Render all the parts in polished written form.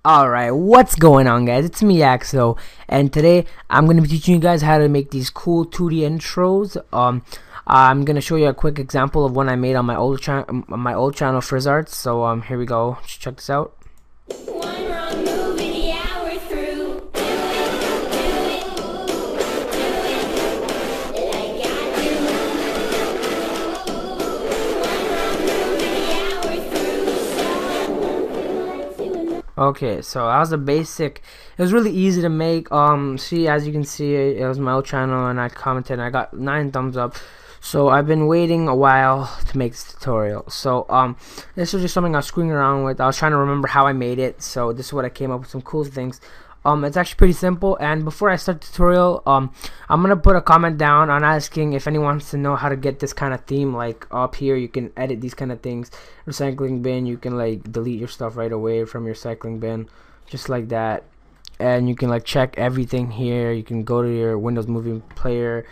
Alright, what's going on, guys? It's me, Axo, and today I'm going to be teaching you guys how to make these cool 2D intros. I'm going to show you a quick example of one I made on my old channel, FrizzArts. So here we go. Just check this out. One wrong move and the hour through. Do it like I do. One wrong move and the hour through. Okay, so that was the basic. It was really easy to make. See, as you can see, it was my old channel, and I commented, and I got 9 thumbs up. So I've been waiting a while to make this tutorial. So this was just something I was screwing around with. I was trying to remember how I made it. So this is what I came up with, some cool things. It's actually pretty simple. And before I start the tutorial, I'm gonna put a comment down on asking if anyone wants to know how to get this kind of theme. Like up here, you can edit these kind of things. Recycling bin, you can like delete your stuff right away from your recycling bin, just like that. And you can like check everything here. You can go to your Windows Movie Player.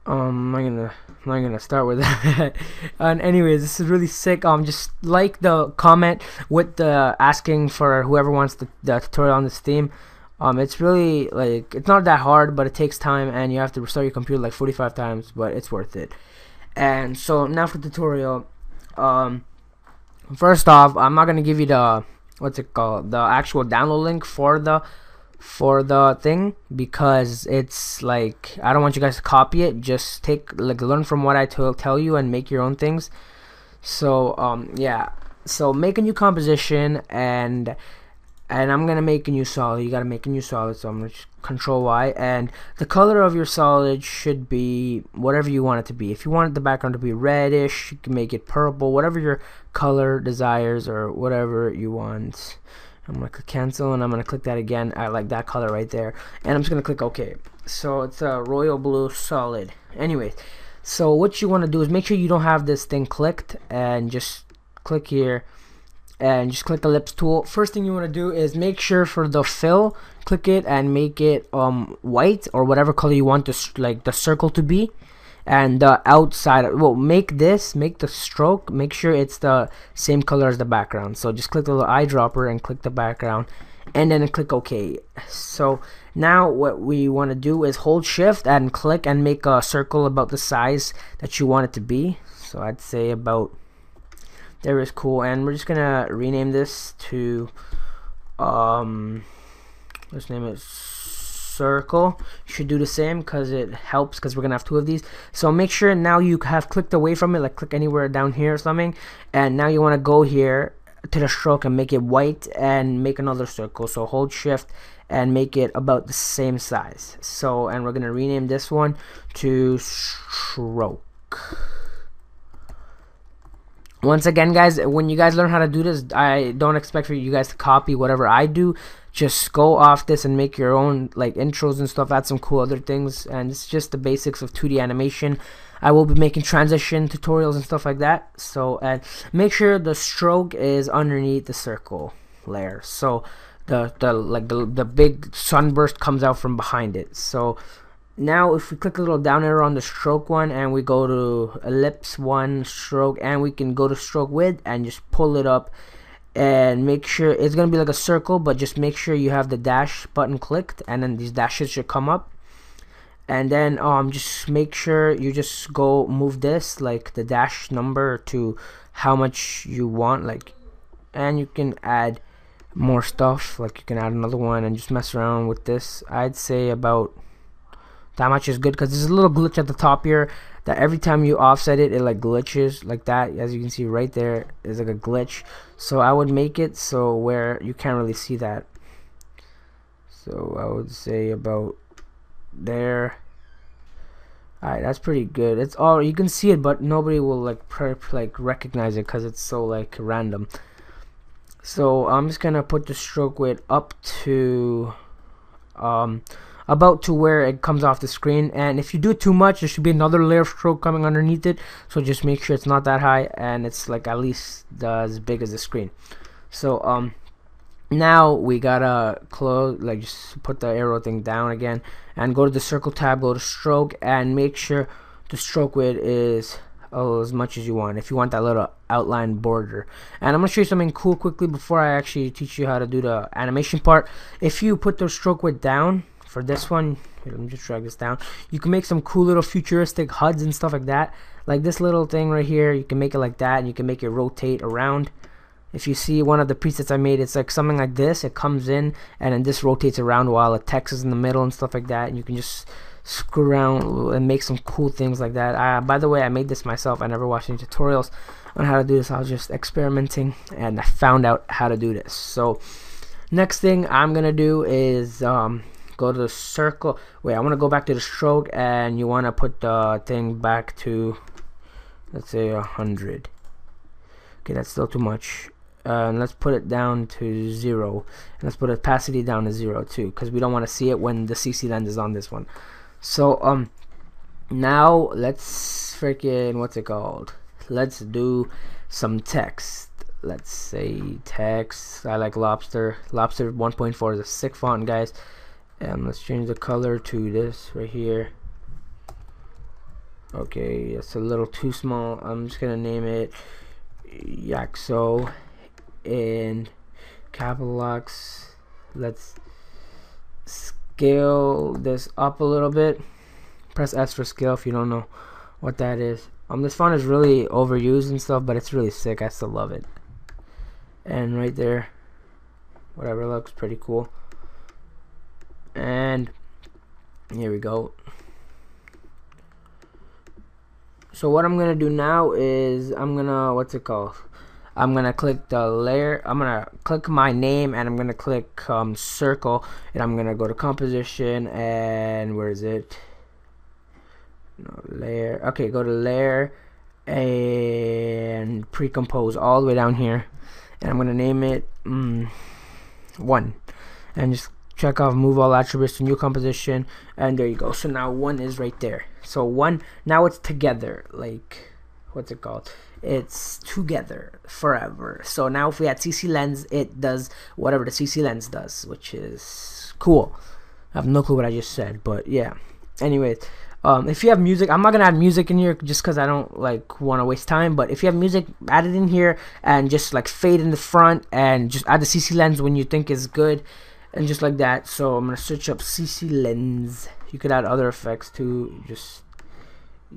I'm not gonna start with that. And anyways, this is really sick. Just like the comment with the asking for whoever wants the tutorial on this theme. It's really like, it's not that hard, but it takes time, and you have to restart your computer like 45 times, but it's worth it. And so now for the tutorial. First off, I'm not gonna give you the the actual download link for the thing, because it's like, I don't want you guys to copy it. Just learn from what I tell you and make your own things. So yeah, so make a new composition, and I'm gonna make a new solid. You gotta make a new solid, so I'm gonna Control Y, and the color of your solid should be whatever you want it to be. If you want the background to be reddish, you can make it purple, whatever your color desires, or whatever you want. I'm gonna click cancel, and I'm gonna click that again. I like that color right there, and I'm just gonna click OK. So it's a royal blue solid. Anyways, so what you want to do is make sure you don't have this thing clicked, and just click here and just click ellipse tool. First thing you want to do is make sure for the fill, click it and make it white, or whatever color you want this, like the circle to be. And the outside, well, make the stroke, make sure it's the same color as the background. So just click the little eyedropper and click the background, and then click OK. So now what we want to do is hold shift and click and make a circle about the size that you want it to be. So I'd say about there is cool. And we're just gonna rename this to let's name it circle. You should do the same because it helps, because we're gonna have 2 of these. So make sure now you have clicked away from it, like click anywhere down here or something, and now you want to go here to the stroke and make it white and make another circle. So hold shift and make it about the same size. So, and we're gonna rename this one to stroke. Once again, guys, when you guys learn how to do this, I don't expect for you guys to copy whatever I do. Just go off this and make your own like intros and stuff, add some cool other things, and it's just the basics of 2D animation. I will be making transition tutorials and stuff like that. So, and make sure the stroke is underneath the circle layer, so the big sunburst comes out from behind it. So now if we click the little down arrow on the stroke one, and we go to ellipse 1 stroke, and we can go to stroke width and just pull it up, and make sure it's gonna be like a circle, but just make sure you have the dash button clicked, and then these dashes should come up. And then just make sure you just go move this, like the dash number, to how much you want, like, and you can add more stuff, like you can add another one and just mess around with this. I'd say about that much is good, because there's a little glitch at the top here that every time you offset it, it like glitches like that. As you can see right there is like a glitch. So I would make it so where you can't really see that. So I would say about there. Alright, that's pretty good. It's all, you can see it, but nobody will like recognize it because it's so like random. So I'm just gonna put the stroke width up to about to where it comes off the screen, and if you do too much, there should be another layer of stroke coming underneath it. So just make sure it's not that high, and it's like at least as big as the screen. So now we gotta close, like just put the arrow thing down again, and go to the circle tab, go to stroke, and make sure the stroke width is as much as you want, if you want that little outline border. And I'm gonna show you something cool quickly before I actually teach you how to do the animation part. If you put the stroke width down for this one, let me just drag this down, you can make some cool little futuristic HUDs and stuff like that. Like this little thing right here, you can make it like that, and you can make it rotate around. If you see one of the presets I made, it's like something like this. It comes in and then this rotates around while the text is in the middle and stuff like that, and you can just screw around and make some cool things like that. By the way, I made this myself. I never watched any tutorials on how to do this. I was just experimenting and I found out how to do this. So next thing I'm gonna do is go to the circle. Wait, I want to go back to the stroke, and you want to put the thing back to, let's say 100. Okay, that's still too much. Let's put it down to 0, and let's put opacity down to 0 too, because we don't want to see it when the CC lens is on this one. So now let's freaking, what's it called, let's do some text. Let's say text. I like Lobster 1.4 is a sick font, guys. And let's change the color to this right here. Okay, it's a little too small. I'm just gonna name it Yaxo in capital X. Let's scale this up a little bit. Press S for scale if you don't know what that is. This font is really overused and stuff, but it's really sick. I still love it. And right there, whatever, looks pretty cool. And here we go. So what I'm gonna do now is I'm gonna, what's it called, I'm gonna click the layer, I'm gonna click my name, and I'm gonna click circle, and I'm gonna go to composition, and where is it, no, layer, okay, go to layer and pre-compose all the way down here, and I'm gonna name it 1, and just check off move all attributes to new composition, and there you go. So now 1 is right there. So 1, now it's together, like, what's it called, it's together forever. So now if we add CC lens, it does whatever the CC lens does, which is cool. I have no clue what I just said, but yeah. Anyways, if you have music, I'm not gonna add music in here just because I don't like want to waste time, but if you have music, add it in here and just like fade in the front and just add the CC lens when you think is good, and just like that. So I'm gonna search up CC lens. You could add other effects too, just,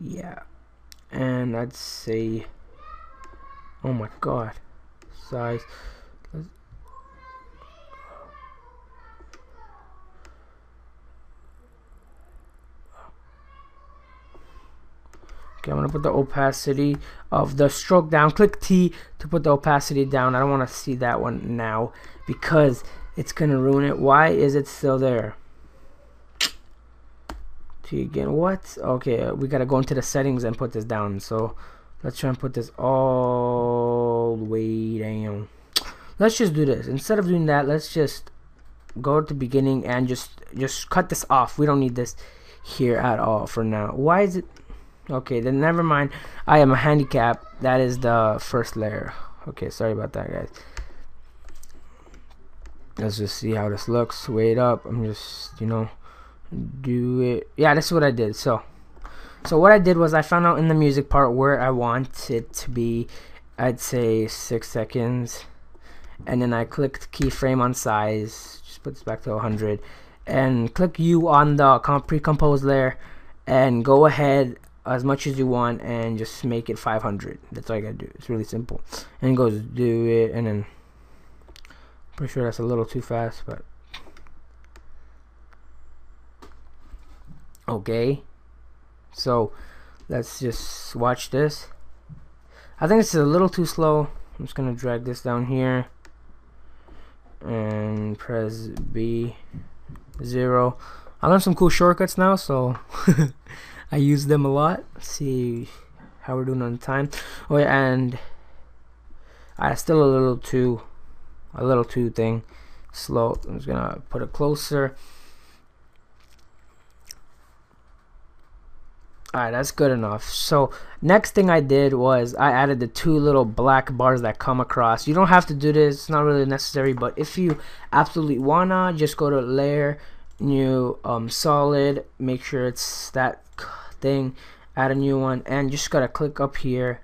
yeah. And I'd say, oh my god, size. Okay, I'm gonna put the opacity of the stroke down. Click T to put the opacity down. I don't want to see that one now because it's gonna ruin it. Why is it still there? T again. What? Okay, we gotta go into the settings and put this down. So let's try and put this all the way down. Let's just do this. Instead of doing that, let's just go to the beginning and just cut this off. We don't need this here at all for now. Why is it? Okay, then never mind. I am a handicap. That is the first layer. Okay, sorry about that, guys. Let's just see how this looks. Wait up. I'm just, you know, do it. Yeah, this is what I did. So what I did was I found out in the music part where I want it to be. I'd say 6 seconds, and then I clicked keyframe on size. Just put this back to 100, and click U on the pre-compose layer, and go ahead as much as you want and just make it 500. That's all you gotta do. It's really simple. And it goes do it, and then pretty sure that's a little too fast, but okay. So let's just watch this. I think it's a little too slow. I'm just gonna drag this down here and press B 0. I learned some cool shortcuts now, so I use them a lot. Let's see how we're doing on time. Oh yeah, and I still a little too slow. I'm just gonna put it closer. Alright, that's good enough. So next thing I did was I added the 2 little black bars that come across. You don't have to do this, it's not really necessary, but if you absolutely wanna, just go to layer, new solid, make sure it's that thing, add a new one, and just gotta click up here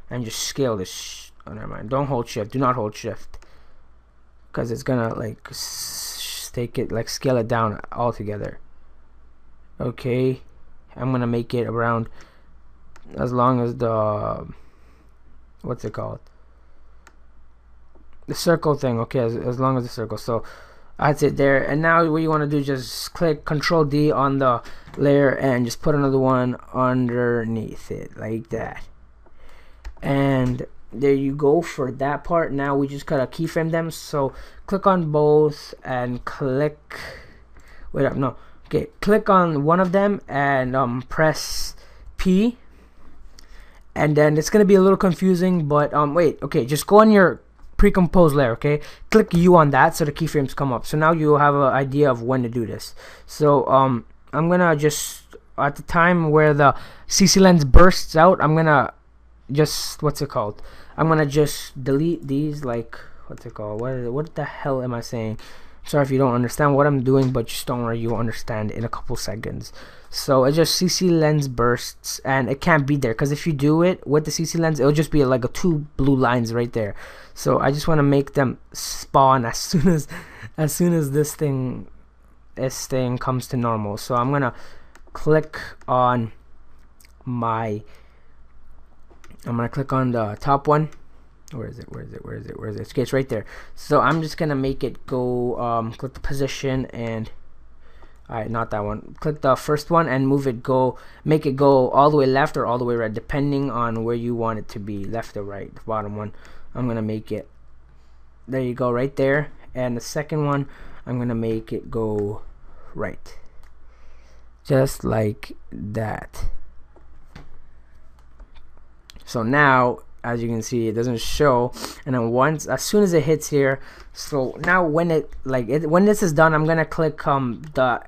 and just scale this. Oh, never mind. Don't hold shift. Do not hold shift, because it's gonna like take it, like scale it down altogether. Okay, I'm gonna make it around as long as the, what's it called, the circle thing. Okay, as long as the circle. So that's it there. And now what you want to do is just click Control D on the layer and just put another one underneath it like that. And there you go for that part. Now we just gotta keyframe them. So click on both and click, wait up, no, okay, click on one of them and press P, and then it's gonna be a little confusing, but wait, okay, just go on your pre-composed layer, okay, click U on that so the keyframes come up. So now you have an idea of when to do this. So I'm gonna just, at the time where the CC lens bursts out, I'm gonna just, what's it called, I'm gonna just delete these, like, what's it called, what the hell am I saying? Sorry if you don't understand what I'm doing, but just don't worry, you'll understand in a couple seconds. So it just CC lens bursts, and it can't be there, because if you do it with the CC lens, it'll just be like a 2 blue lines right there. So I just want to make them spawn as soon as this thing comes to normal. So I'm gonna click on my, I'm gonna click on the top one. Where is it? Okay, it's right there. So I'm just gonna make it go, click the position, and alright, not that one, click the first one and make it go all the way left or all the way right, depending on where you want it to be, left or right. The bottom one, I'm gonna make it, there you go, right there. And the second one, I'm gonna make it go right, just like that. So now, as you can see, it doesn't show, and then as soon as it hits here, so now when when this is done, I'm gonna click the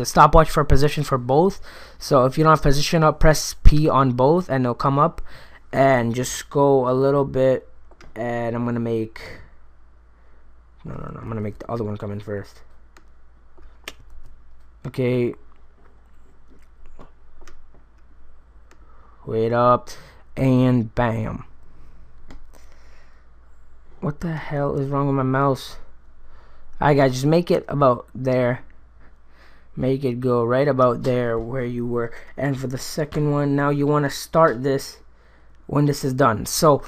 stopwatch for position for both. So if you don't have position up, press P on both and it'll come up, and just go a little bit, and I'm gonna make, no, I'm gonna make the other one come in first. Okay, wait up, and bam. What the hell is wrong with my mouse? Alright guys, just make it about there, make it go right about there where you were. And for the second one, now you want to start this when this is done. So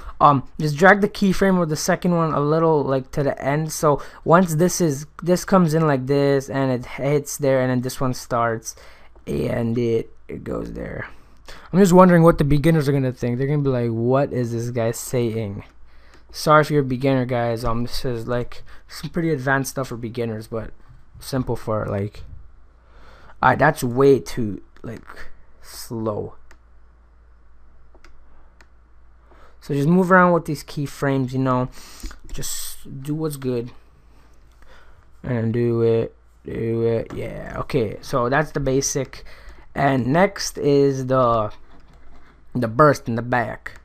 just drag the keyframe with the second one a little like to the end. So once this comes in like this, and it hits there, and then this one starts, and it goes there. I'm just wondering what the beginners are gonna think. They're gonna be like, what is this guy saying? Sorry if you're a beginner, guys. This is like some pretty advanced stuff for beginners, but simple for like, alright, that's way too like slow. So just move around with these keyframes, you know, just do what's good and do it, yeah. Okay, so that's the basic. And next is the burst in the back,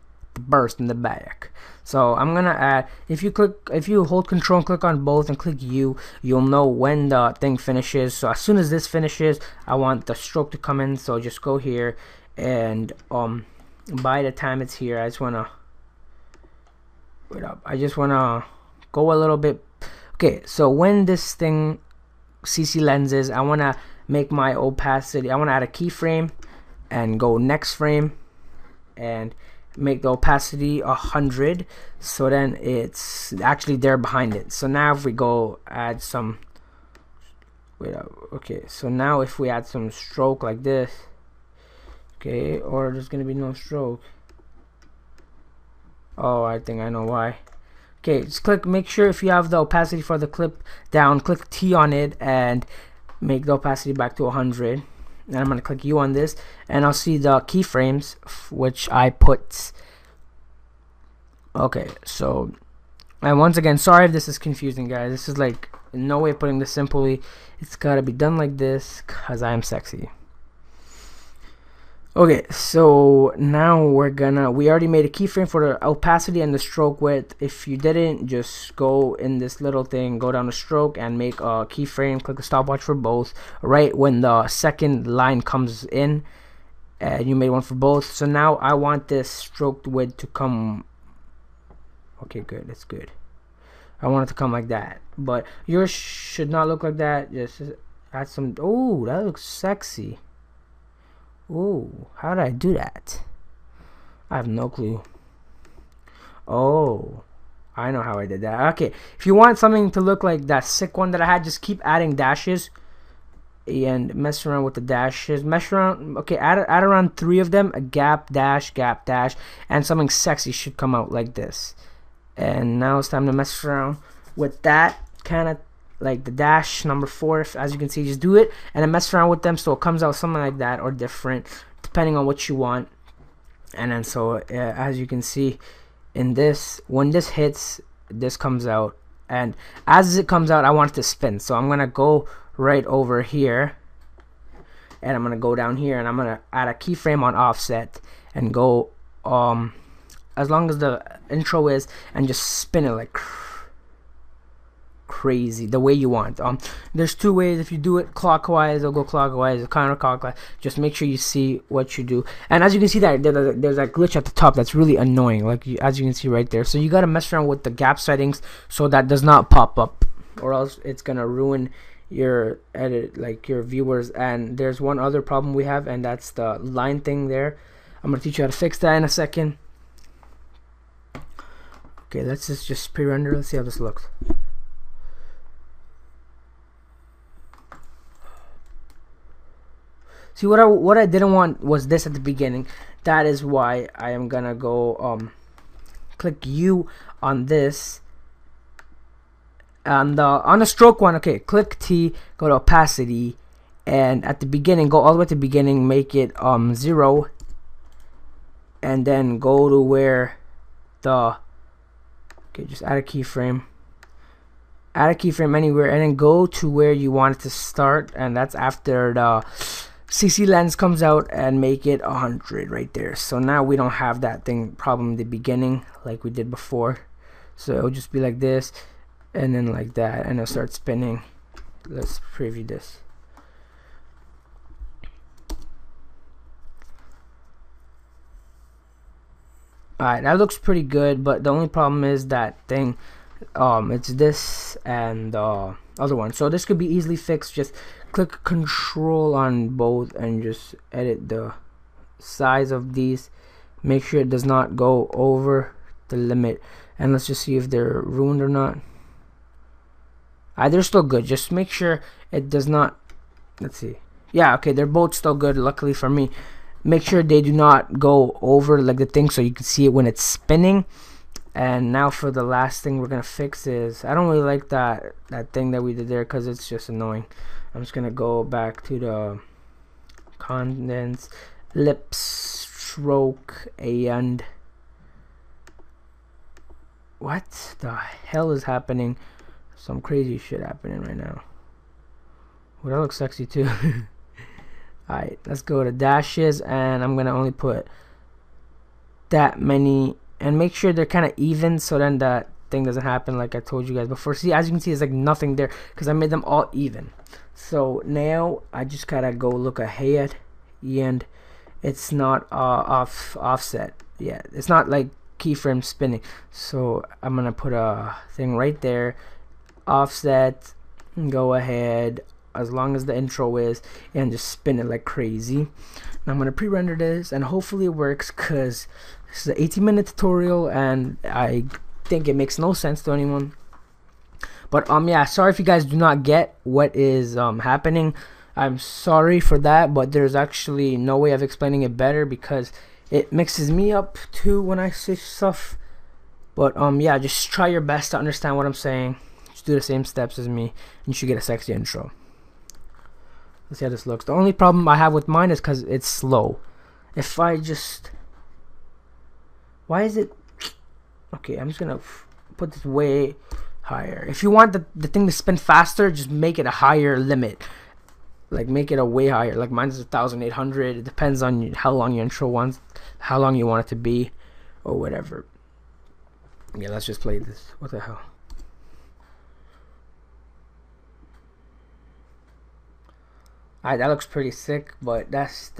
So I'm gonna add, if you hold Control and click on both and click U, you'll know when the thing finishes. So as soon as this finishes, I want the stroke to come in. So just go here, and by the time it's here, I just wanna go a little bit. Okay, so when this thing CC lenses, I wanna make my opacity, I want to add a keyframe and go next frame and make the opacity 100, so then it's actually there behind it. So now if we go add some, okay, so now if we add some stroke like this, okay, or there's gonna be no stroke. Oh, I think I know why. Okay, just make sure if you have the opacity for the clip down, click T on it and make the opacity back to 100. And I'm gonna click U on this, and I'll see the keyframes which I put. Okay, so, and once again, sorry if this is confusing, guys. This is like in no way putting this simply. It's gotta be done like this because I am sexy. Okay, so now we already made a keyframe for the opacity and the stroke width. If you didn't, just go in this little thing, go down to stroke and make a keyframe, click the stopwatch for both right when the second line comes in, and you made one for both. So now I want this stroked width to come. Okay, good. That's good. I want it to come like that, but yours should not look like that. Just add some. Oh, that looks sexy. Oh, how did I do that? I have no clue. Oh, I know how I did that. Okay, if you want something to look like that sick one that I had, just keep adding dashes and mess around with the dashes. Mess around. Okay, add around 3 of them. A gap dash, and something sexy should come out like this. And now it's time to mess around with that, kind of like the dash number 4. As you can see, just do it and then mess around with them so it comes out something like that or different, depending on what you want. And then so as you can see in this, when this hits, this comes out, and as it comes out, I want it to spin. So I'm gonna go right over here, and I'm gonna go down here, and I'm gonna add a keyframe on offset and go as long as the intro is, and just spin it like crazy the way you want. There's 2 ways. If you do it clockwise, it'll go clockwise, counterclockwise. Just make sure you see what you do. And as you can see, that there's that glitch at the top that's really annoying, like as you can see right there. So you gotta mess around with the gap settings so that does not pop up, or else it's gonna ruin your edit, like your viewers. And there's one other problem we have, and that's the line thing there. I'm gonna teach you how to fix that in a second. Okay, let's just pre-render. Let's see how this looks. See, what I didn't want was this at the beginning. That is why I am gonna go click U on this, and on the stroke one. Okay, click T, go to opacity, and at the beginning, go all the way to the beginning, make it 0, and then go to where the just add a keyframe. Add a keyframe anywhere, and then go to where you want it to start, and that's after the CC lens comes out, and make it 100 right there. So now we don't have that thing problem in the beginning like we did before. So it'll just be like this, and then like that, and it'll start spinning. Let's preview this. Alright, that looks pretty good, but the only problem is that thing, it's this and the other one. So this could be easily fixed. Just click Control on both and just edit the size of these. Make sure it does not go over the limit, and let's just see if they're ruined or not. They're still good. Just make sure it does not. Let's see. Yeah, okay, they're both still good, luckily for me. Make sure they do not go over like the thing, so you can see it when it's spinning. And now for the last thing we're gonna fix is, I don't really like that thing that we did there because it's just annoying. I'm just gonna go back to the condense, lip stroke, and what the hell is happening? Some crazy shit happening right now. Well, that looks sexy too. Alright, let's go to dashes, and I'm gonna only put that many, and make sure they're kind of even, so then that thing doesn't happen like I told you guys before. See, as you can see, it's like nothing there because I made them all even. So now I just gotta go look ahead, and it's not offset yet. It's not like keyframe spinning. So I'm gonna put a thing right there, offset, go ahead as long as the intro is, and just spin it like crazy. Now I'm gonna pre-render this, and hopefully it works, because this is an 18-minute tutorial and I think it makes no sense to anyone. But yeah, sorry if you guys do not get what is happening. I'm sorry for that, but there's actually no way of explaining it better because it mixes me up too when I say stuff. But yeah, just try your best to understand what I'm saying. Just do the same steps as me, and you should get a sexy intro. Let's see how this looks. The only problem I have with mine is because it's slow. If I just, why is it, okay, I'm just gonna put this way higher. If you want the thing to spin faster, just make it a higher limit. Like make it a way higher. Like mine's 1,800. It depends on how long your intro wants, how long you want it to be, or whatever. Yeah, let's just play this. What the hell? Alright, that looks pretty sick, but that's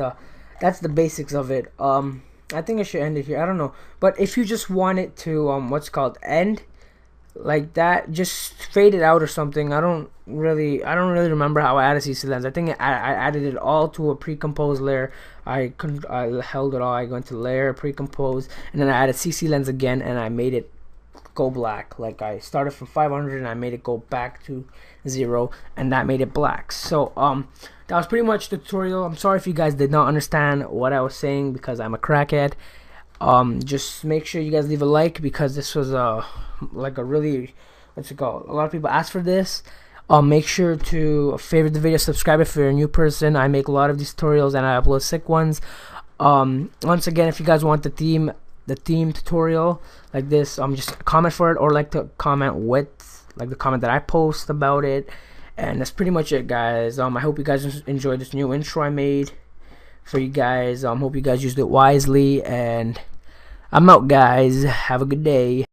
that's the basics of it. I think I should end it here. I don't know, but if you just want it to what's called end like that, just fade it out or something. I don't really remember how I added CC lens. I think I added it all to a pre-composed layer. I held it all. I go into layer, pre-compose, and then I added CC lens again, and I made it go black. Like I started from 500 and I made it go back to 0, and that made it black. So that was pretty much the tutorial. I'm sorry if you guys did not understand what I was saying because I'm a crackhead. Just make sure you guys leave a like because this was like a really, what's it called, a lot of people asked for this. Make sure to favorite the video, subscribe if you're a new person. I make a lot of these tutorials and I upload sick ones. Once again, if you guys want the theme tutorial like this, just comment for it, or like to comment with like the comment that I post about it. And that's pretty much it, guys. I hope you guys enjoyed this new intro I made for you guys. Hope you guys used it wisely, and I'm out, guys. Have a good day.